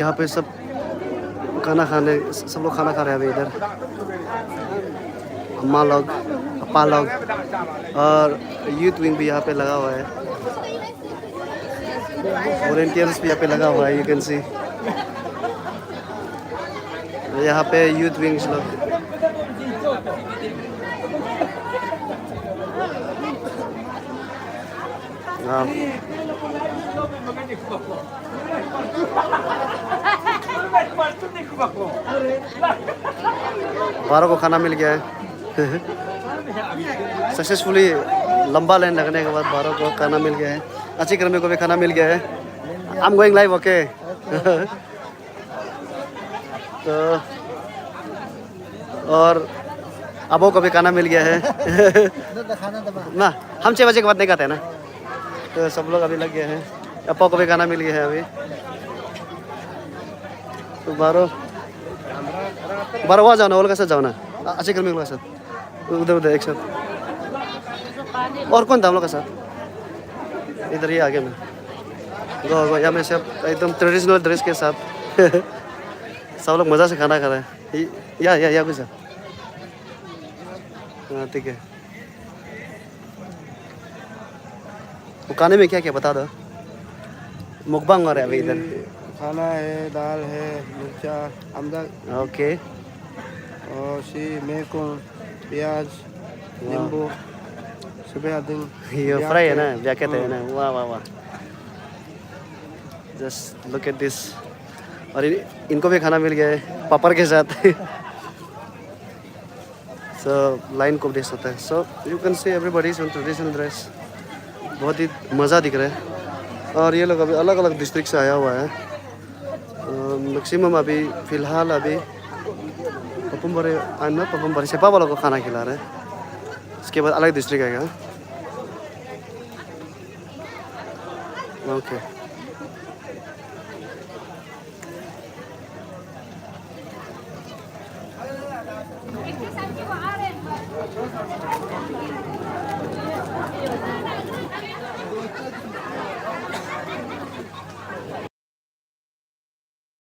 यहाँ पे सब सब लोग खाना खा रहे हैं अभी इधर। अम्मा लोग, पापा लोग और यूथ विंग भी यहाँ पे लगा हुआ है। वॉलंटियर्स भी यहाँ पे लगा हुआ है, यू कैन सी। यहाँ पे यूथ विंग्स लोग। हाँ, बारों को खाना मिल गया है। सक्सेसफुली लंबा लाइन लगने के बाद बारों को खाना मिल गया है। अच्छी कर्मी को भी खाना मिल गया है। I am going live, okay. तो और अबो को भी खाना मिल गया है। ना, हम 6 बजे के बाद नहीं खाते हैं ना, तो सब लोग अभी लग गए हैं। अपा को भी खाना मिल गया है अभी। तो बारो वहाँ जाओ ना, वो लोग के साथ जाओ ना, अच्छे कर्मी के साथ, उधर उधर एक साथ। और कौन था हम लोग के साथ? इधर ही आगे में गो यहाँ में सब एकदम ट्रेडिशनल ड्रेस के साथ। सब लोग मज़ा से खाना खा रहे हैं। या कुछ। हाँ ठीक है। वो खाने में क्या क्या बता दो। मुकबांग हो रहा है अभी इधर। खाना है, दाल है, मिर्चा, अमदक, ओके, और मेकून, प्याज, नींबू, सुबह दिन ये फ्राई है ना, क्या कहते हैं ना। वाह वाह वाह, जस्ट लुक एट दिस। और इनको भी खाना मिल गया है पापड़ के साथ। सो लाइन को डिश होता है। So you can see everybody is in traditional dress. बहुत ही मज़ा दिख रहा है। और ये लोग अभी अलग अलग डिस्ट्रिक्ट से आया हुआ है। मैक्सिमम अभी फ़िलहाल अभी पपुमबरे सेपा वालों को खाना खिला रहे हैं। इसके बाद अलग डिस्ट्रिक्ट आएगा। ओके,